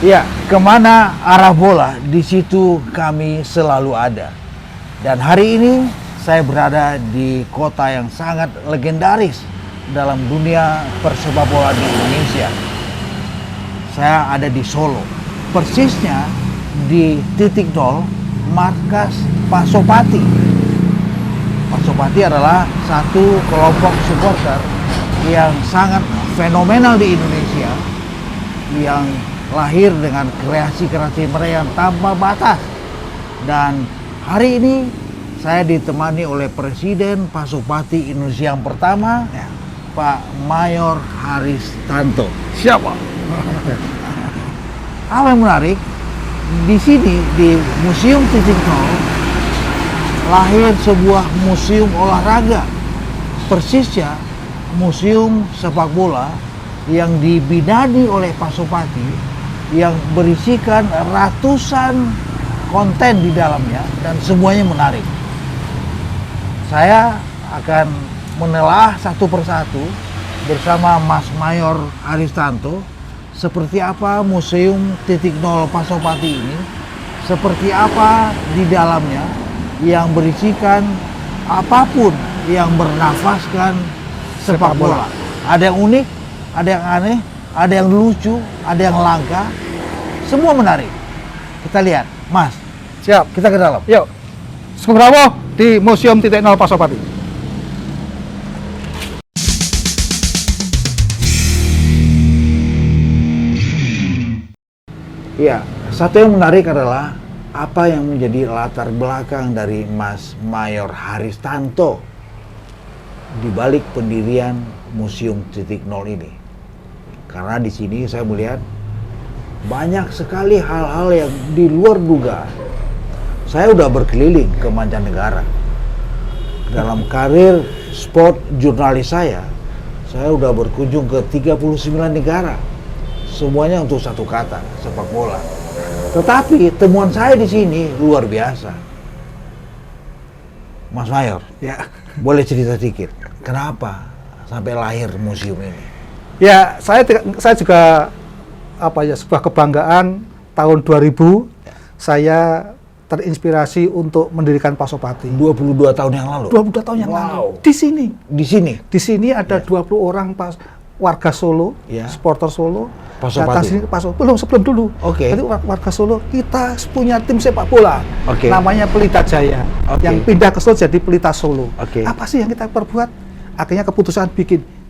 Ya, kemana arah bola, di situ kami selalu ada. Dan hari ini saya berada di kota yang sangat legendaris dalam dunia persepak bola di Indonesia. Saya ada di Solo, persisnya di titik nol markas Pasopati. Pasopati adalah satu kelompok supporter yang sangat fenomenal di Indonesia, yang lahir dengan kreasi-kreasi mereka yang tanpa batas. Dan hari ini saya ditemani oleh Presiden Pasopati Indonesia yang pertama, Pak Mayor Haristanto. Siapa? Apa yang menarik, di sini di Museum Titik Nol lahir sebuah museum olahraga, persisnya museum sepak bola yang dibinani oleh Pasopati, yang berisikan ratusan konten di dalamnya dan semuanya menarik. Saya akan menelaah satu persatu bersama Mas Mayor Haristanto seperti apa museum Titik Nol Pasopati ini, seperti apa di dalamnya yang berisikan apapun yang bernafaskan sepak bola. Ada yang unik, ada yang aneh, ada yang lucu, ada yang langka, semua menarik. Kita lihat, Mas. Siap. Kita ke dalam. Yuk. Bravo di Museum Titik Nol Pasopati. Iya, satu yang menarik adalah apa yang menjadi latar belakang dari Mas Mayor Haristanto di balik pendirian Museum Titik Nol ini. Karena di sini saya melihat banyak sekali hal-hal yang di luar dugaan. Saya udah berkeliling ke mancanegara. Dalam karir sport jurnalis saya udah berkunjung ke 39 negara. Semuanya untuk satu kata, sepak bola. Tetapi temuan saya di sini luar biasa. Mas Mayor, Ya. boleh cerita sedikit, kenapa sampai lahir museum ini? Ya, saya juga sebuah kebanggaan tahun 2000 saya terinspirasi untuk mendirikan Pasopati. 22 tahun yang lalu? 22 tahun yang lalu. Di sini. Di sini ada 20 orang warga Solo, supporter Solo. Datang sini sebelum dulu. Jadi warga Solo, kita punya tim sepak bola. Namanya Pelita Jaya. Yang pindah ke Solo jadi Pelita Solo. Apa sih yang kita perbuat? Akhirnya keputusan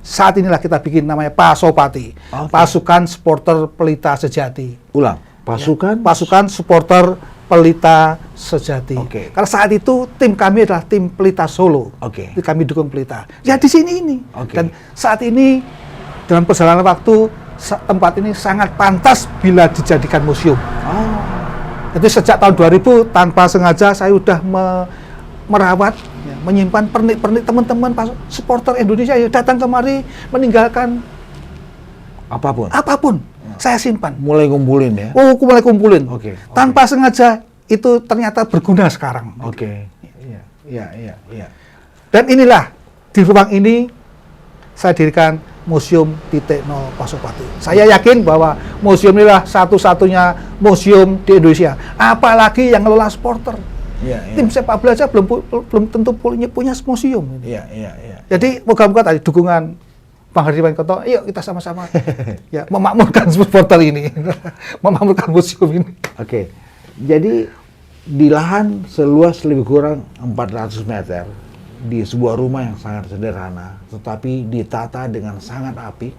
saat inilah kita bikin namanya Pasopati. Pasukan Supporter Pelita Sejati. Ulang. Pasukan Supporter Pelita Sejati. Karena saat itu tim kami adalah tim Pelita Solo. Jadi kami dukung Pelita. Ya di sini ini. Dan saat ini dalam perjalanan waktu tempat ini sangat pantas bila dijadikan museum. Jadi sejak tahun 2000 tanpa sengaja saya sudah merawat, menyimpan pernik-pernik teman-teman supporter Indonesia yang datang kemari meninggalkan apapun. Saya simpan. Mulai kumpulin ya? Mulai kumpulin. Tanpa sengaja itu ternyata berguna sekarang. Iya. Dan inilah di ruang ini saya dirikan Museum Titik Nol Pasopati. Saya yakin bahwa museum inilah satu-satunya museum di Indonesia. Apalagi yang ngelola supporter. Tim sepak bola aja belum tentu punya museum. Jadi moga-moga tadi dukungan Bang Hadi Koto, yuk kita sama-sama memakmurkan supporter ini, memakmurkan museum ini. Jadi di lahan seluas lebih kurang 400 meter di sebuah rumah yang sangat sederhana, tetapi ditata dengan sangat apik,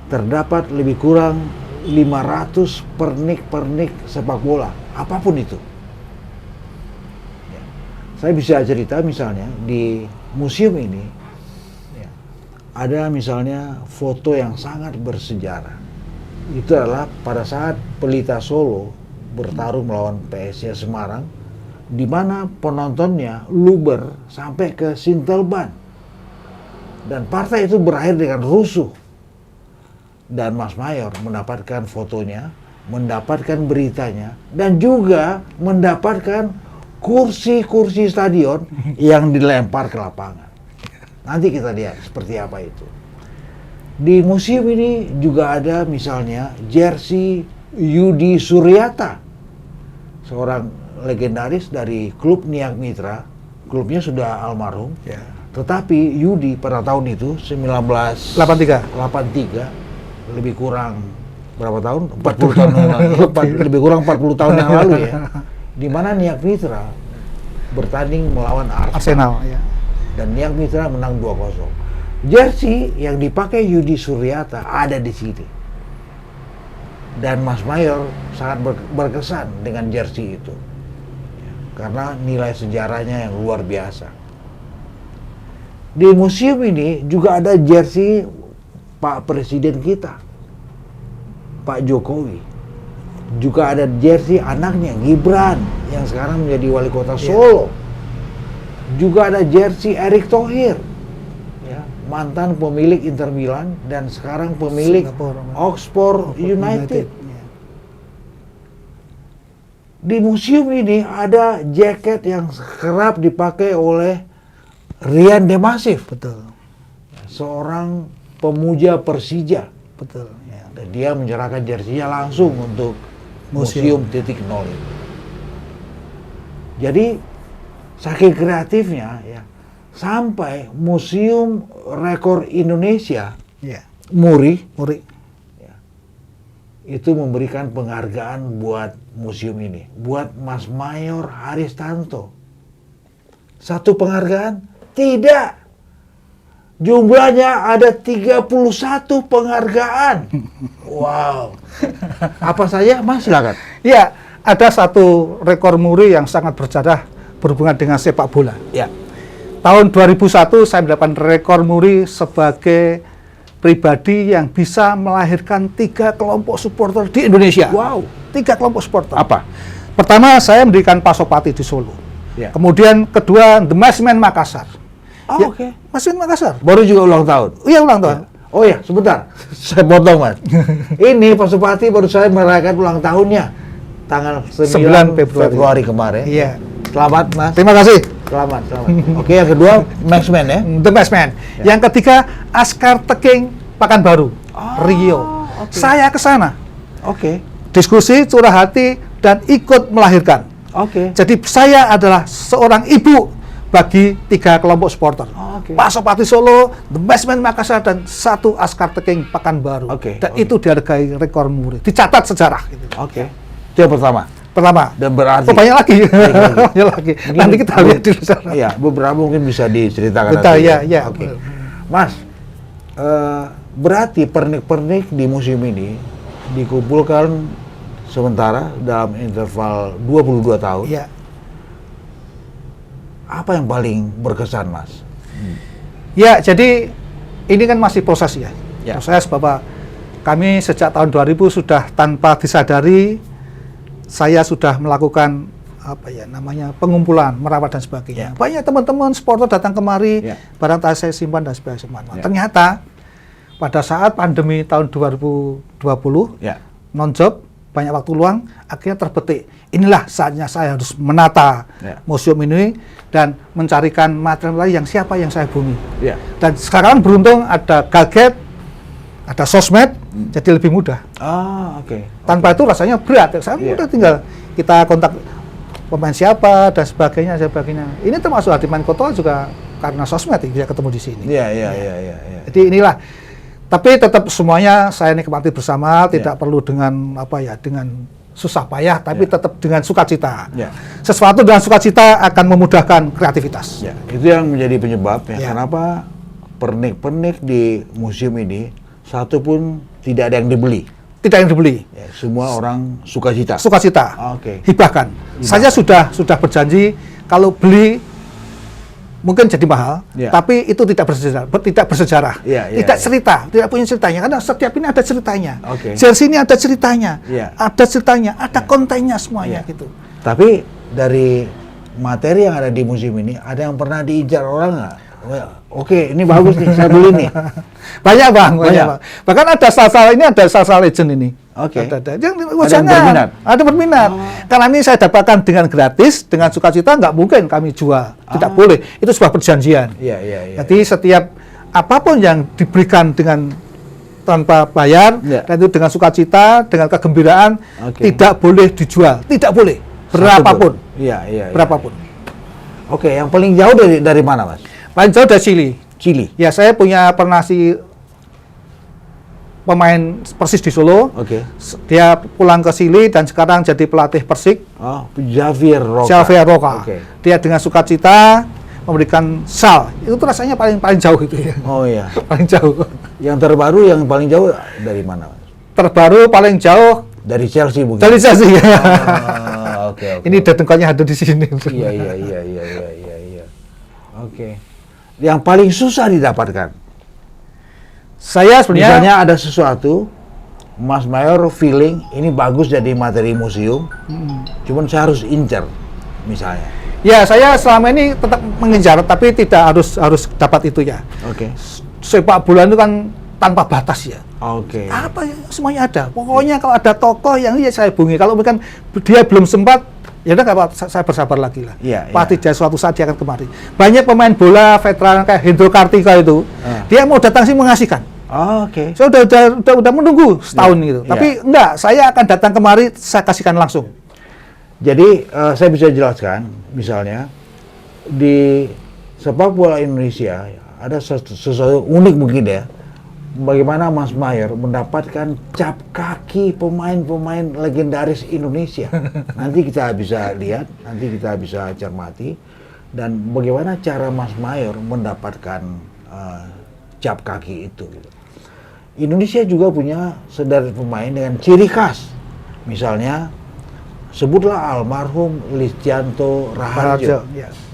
terdapat lebih kurang 500 pernik-pernik sepak bola, apapun itu. Saya bisa cerita misalnya di museum ini ada misalnya foto yang sangat bersejarah. Itu adalah pada saat Pelita Solo bertarung melawan PSIS Semarang, di mana penontonnya luber sampai ke Sintelban. Dan partai itu berakhir dengan rusuh. Dan Mas Mayor mendapatkan fotonya, mendapatkan beritanya, dan juga mendapatkan kursi-kursi stadion yang dilempar ke lapangan. Nanti kita lihat seperti apa itu. Di museum ini juga ada misalnya jersey Yudi Suryata, seorang legendaris dari klub Niak Mitra. Klubnya sudah almarhum. Ya. Tetapi Yudi pada tahun itu 1983, lebih kurang berapa tahun? 40 tahun yang lalu. Lebih kurang 40 tahun yang lalu ya. Di mana Niak Mitra bertanding melawan Arsenal. Ya. Dan Niak Mitra menang 2-0. Jersey yang dipakai Yudi Suryata ada di sini. Dan Mas Mayor sangat berkesan dengan jersey itu. Karena nilai sejarahnya yang luar biasa. Di museum ini juga ada jersey Pak Presiden kita, Pak Jokowi. Juga ada jersey anaknya, Gibran, yang sekarang menjadi wali kota Solo. Juga ada jersey Erick Thohir, ya, mantan pemilik Inter Milan dan sekarang pemilik Oxford United. Di museum ini ada jaket yang kerap dipakai oleh Rian Demasif. Betul. Seorang pemuja Persija. Betul. Ya. Dan dia menyerahkan jersinya langsung untuk Museum Titik Nol. Jadi saking kreatifnya ya, sampai Museum Rekor Indonesia, ya. MURI, ya, itu memberikan penghargaan buat museum ini, buat Mas Mayor Haristanto. Satu penghargaan? Tidak. Jumlahnya ada 31 penghargaan. Wow. Apa saja, Mas? Silakan. Ya, ada satu rekor MURI yang sangat bersejarah berhubungan dengan sepak bola. Ya. Tahun 2001 saya mendapatkan rekor MURI sebagai pribadi yang bisa melahirkan 3 kelompok supporter di Indonesia. Wow. 3 kelompok supporter. Apa? Pertama, saya mendirikan Pasopati di Solo. Ya. Kemudian kedua, The Massman Makassar. Oh, Ya, oke. Massman Makassar. Baru juga ulang tahun. Iya, ulang tahun. Oh ya, sebentar. Saya potong, Mas. Ini Pasopati baru saya merayakan ulang tahunnya. Tanggal 9 Februari kemarin. Iya. Selamat, Mas. Terima kasih. Selamat. Oke, yang kedua, Maxman ya. The Massman. Ya. Yang ketiga, Askar Teking Pekanbaru, Rio. Okay. Saya ke sana. Oke. Diskusi, curah hati, dan ikut melahirkan. Oke. Jadi saya adalah seorang ibu bagi 3 kelompok supporter. Oke. Pasopati Solo, The Massman Makassar, dan 1 Askar Teking Pekanbaru. Oke, Dan oke. itu dihargai rekor MURI. Dicatat sejarah. Gitu. Oke. Itu yang pertama. Pertama. Dan berarti. Oh, banyak lagi. Banyak Banyak lagi. Nanti kita lihat di sana. Iya, beberapa mungkin bisa diceritakan Betul, nanti. ya. Oke. Mas, berarti pernik-pernik di museum ini dikumpulkan sementara dalam interval 22 tahun. Iya. Apa yang paling berkesan, Mas? Ya, jadi ini kan masih proses ya. Ya. Proses bahwa kami sejak tahun 2000 sudah tanpa disadari saya sudah melakukan pengumpulan, merawat dan sebagainya. Ya. Banyak teman-teman supporter datang kemari, Ya. barang tas saya simpan dan sebagainya. Ya. Ternyata pada saat pandemi tahun 2020, Ya. non-job, banyak waktu luang, akhirnya terbetik. Inilah saatnya saya harus menata Ya. museum ini dan mencarikan material yang siapa yang saya bumi. Ya. Dan sekarang beruntung ada gadget, ada sosmed, jadi lebih mudah. Ah, oke. Tanpa itu rasanya berat. Saya Iya. mudah tinggal kita kontak pemain siapa dan sebagainya. Ini termasuk Hadiman Koto juga karena sosmed bisa ketemu di sini. Iya. Jadi inilah. Tapi tetap semuanya saya nikmati bersama, tidak perlu dengan dengan susah payah, tapi tetap dengan sukacita. Ya. Sesuatu dengan sukacita akan memudahkan kreativitas. Ya, itu yang menjadi penyebab Ya. kenapa pernik-pernik di museum ini satu pun tidak ada yang dibeli. Tidak yang dibeli. Ya, semua orang sukacita. Sukacita. Oke. Hibahkan. Saya sudah berjanji kalau beli mungkin jadi mahal, Ya. tapi itu tidak bersejarah, Ya, tidak cerita, tidak punya ceritanya. Karena setiap ini ada ceritanya. Oke. Jersey ini ada ceritanya, Ya. ada ceritanya, ada kontennya semuanya Ya. gitu. Tapi dari materi yang ada di museum ini, ada yang pernah diincar orang nggak? Oke, ini bagus nih, saya beli nih. Banyak bang. Banyak. Bahkan ada salsa legend ini. Oke. Ada yang berminat? Ada berminat. Karena ini saya dapatkan dengan gratis, dengan sukacita, nggak mungkin kami jual. Tidak boleh. Itu sebuah perjanjian. Iya. Jadi setiap apapun yang diberikan dengan tanpa bayar, dan itu dengan sukacita, dengan kegembiraan, tidak boleh dijual, tidak boleh, berapapun. Berapapun. Oke, yang paling jauh dari mana, Mas? Paling jauh dari Chili. Chili. Ya, saya pernah pemain Persis di Solo. Dia pulang ke Chili dan sekarang jadi pelatih Persik. Javier Roca. Javier Roca. Dia dengan sukacita memberikan sal. Itu tuh rasanya paling jauh itu ya. Oh iya. Paling jauh. Yang terbaru yang paling jauh dari mana, Mas? Terbaru paling jauh dari Chelsea mungkin. Dari Chelsea. Oke. Ini dengkotnya ada di sini. Iya. Oke. Yang paling susah didapatkan. Saya sebenarnya misalnya ada sesuatu, Mas Mayor feeling ini bagus jadi materi museum, cuman saya harus incer, misalnya. Ya, saya selama ini tetap mengejar, tapi tidak harus dapat itu ya. Sepak bola itu kan tanpa batas ya. Apa ya, semuanya ada. Pokoknya kalau ada tokoh yang saya hubungi. Kalau bukan dia belum sempat, ya udah nggak apa, saya bersabar lagi lah. Pasti dia suatu saat dia akan kemari. Banyak pemain bola veteran kayak Hendro Kartika itu, dia mau datang sih mengasihkan. Saya udah menunggu setahun gitu. Tapi enggak, saya akan datang kemari, saya kasihkan langsung. Jadi saya bisa jelaskan, misalnya di sepak bola Indonesia ada sesuatu unik mungkin ya. Bagaimana Mas Mayor mendapatkan cap kaki pemain-pemain legendaris Indonesia. Nanti kita bisa lihat, nanti kita bisa cermati. Dan bagaimana cara Mas Mayor mendapatkan cap kaki itu. Indonesia juga punya sederet pemain dengan ciri khas. Misalnya, sebutlah almarhum Listianto Raharjo,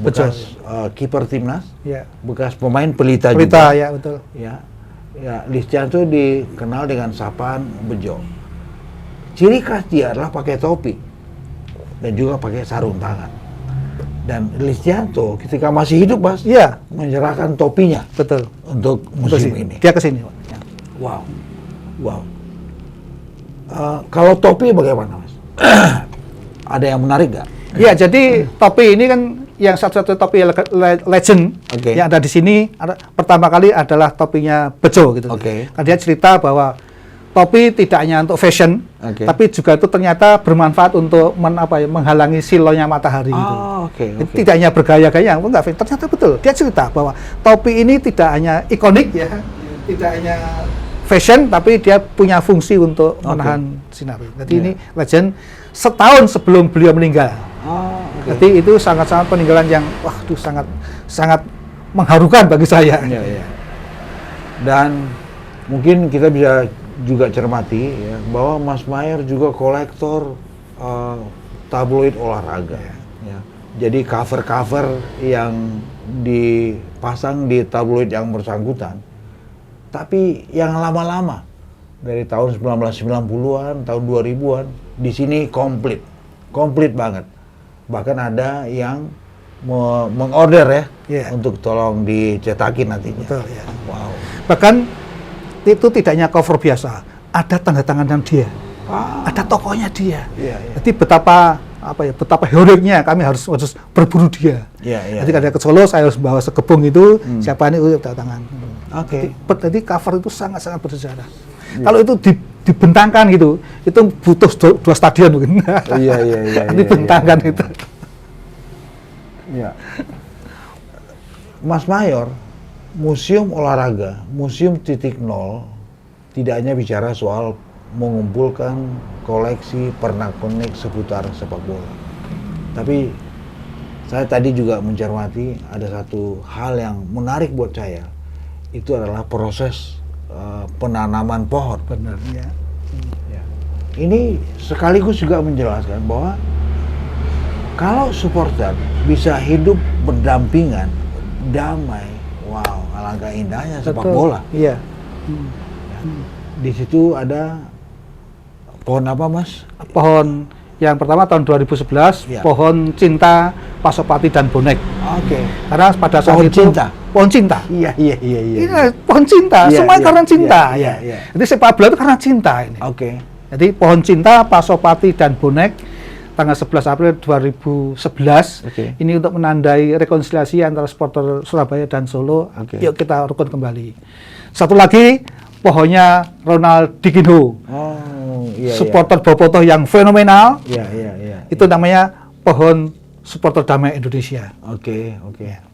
bekas kiper timnas, bekas pemain Pelita juga. Ya, betul. Ya, Listianto dikenal dengan sapaan Bejo. Ciri khas dia adalah pakai topi dan juga pakai sarung tangan. Dan Listianto ketika masih hidup, Mas, menyerahkan topinya, betul, untuk musim ini. Dia kesini. Wow. Kalau topi bagaimana, Mas? Ada yang menarik nggak? Ya, jadi topi ini kan yang satu-satu topi legend yang ada di sini. Pertama kali adalah topinya Bejo gitu. Karena dia cerita bahwa topi tidak hanya untuk fashion, tapi juga itu ternyata bermanfaat untuk menghalangi silonya matahari gitu. Tidak hanya bergaya-gaya, enggak, ternyata betul. Dia cerita bahwa topi ini tidak hanya ikonik ya, tidak hanya fashion, tapi dia punya fungsi untuk menahan sinar. Jadi ini legend setahun sebelum beliau meninggal. Jadi itu sangat-sangat peninggalan yang sangat mengharukan bagi saya. Dan mungkin kita bisa juga cermati ya, bahwa Mas Mayor juga kolektor tabloid olahraga. Jadi cover-cover yang dipasang di tabloid yang bersangkutan, tapi yang lama-lama dari tahun 1990-an, tahun 2000-an, di sini komplit banget. Bahkan ada yang mengorder untuk tolong dicetakin nantinya. Betul, ya. Wow. Bahkan itu tidak hanya cover biasa, ada tanda tangan dia, ada tokohnya dia. Jadi betapa heroiknya kami harus berburu dia. Jadi kalau ke Solo saya harus bawa sekepung itu, siapa ini tanda tangan. Jadi cover itu sangat-sangat bersejarah. Kalau itu dibentangkan gitu, itu butuh 2 stadion mungkin. Dibentangkan itu. Mas Mayor, museum olahraga, museum 0.0 tidak hanya bicara soal mengumpulkan koleksi pernak-pernik seputar sepak bola. Tapi saya tadi juga mencermati ada satu hal yang menarik buat saya. Itu adalah proses penanaman pohon. Benar, ya. Ini sekaligus juga menjelaskan bahwa kalau supporter bisa hidup berdampingan, damai, wow, alangkah indahnya sepak bola. Iya. Di situ ada pohon apa, Mas? Pohon yang pertama tahun 2011, pohon cinta Pasopati dan Bonek. Karena pada saat itu pohon cinta. Iya. Ini pohon cinta, semuanya karena cinta. Jadi sepak bola itu karena cinta ini. Jadi pohon cinta Pasopati dan Bonek tanggal 11 April 2011 ini untuk menandai rekonsiliasi antara supporter Surabaya dan Solo. Yuk kita rukun kembali. Satu lagi pohonnya Ronaldinho. Oh, iya, supporter bobotoh yang fenomenal. Iya. Itu namanya pohon supporter damai Indonesia. Oke.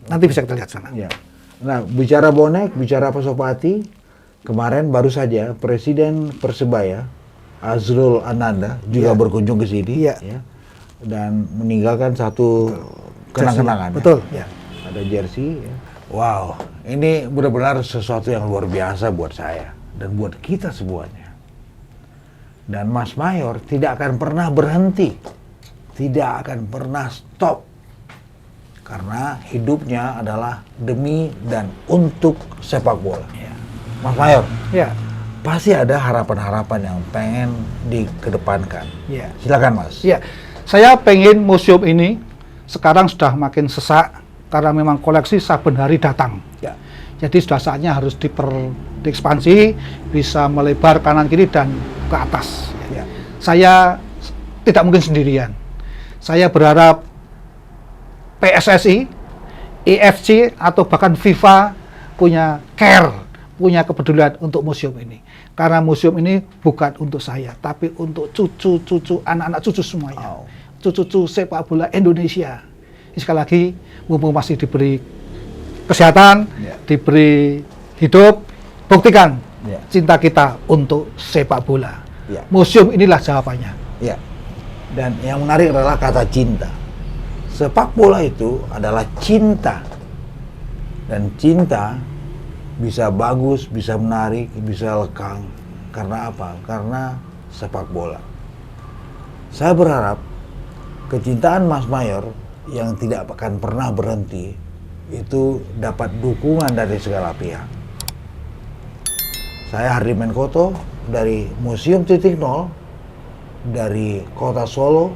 Nanti bisa kita lihat sana. Ya. Nah, bicara bonek, bicara Pasopati, kemarin baru saja Presiden Persebaya Azrul Ananda juga berkunjung ke sini, ya, dan meninggalkan satu kenang-kenangan. Betul. Ya. Ada jersey. Ya. Wow, ini benar-benar sesuatu yang luar biasa buat saya dan buat kita semuanya. Dan Mas Mayor tidak akan pernah berhenti, tidak akan pernah stop, karena hidupnya adalah demi dan untuk sepak bola. Ya. Mas Mayor, pasti ada harapan-harapan yang pengen dikedepankan. Ya. Silakan Mas. Ya, saya pengen museum ini sekarang sudah makin sesak karena memang koleksi saben hari datang. Ya. Jadi sudah saatnya harus diekspansi, bisa melebar kanan kiri dan ke atas. Ya. Saya tidak mungkin sendirian. Saya berharap PSSI, IFC atau bahkan FIFA punya care, punya kepedulian untuk museum ini. Karena museum ini bukan untuk saya, tapi untuk cucu-cucu, anak-anak cucu semuanya. Cucu-cucu sepak bola Indonesia. Sekali lagi, mumpung masih diberi kesehatan, diberi hidup, buktikan cinta kita untuk sepak bola. Museum inilah jawabannya. Ya. Dan yang menarik adalah kata cinta. Sepak bola itu adalah cinta. Dan cinta bisa bagus, bisa menarik, bisa lekang. Karena apa? Karena sepak bola. Saya berharap kecintaan Mas Mayor yang tidak akan pernah berhenti itu dapat dukungan dari segala pihak. Saya Hardi Menkoto dari Museum Titik Nol, dari kota Solo,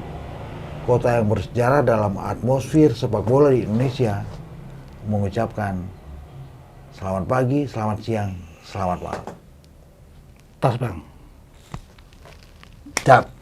kota yang bersejarah dalam atmosfer sepak bola di Indonesia, mengucapkan selamat pagi, selamat siang, selamat malam. Tas Bang. Cap.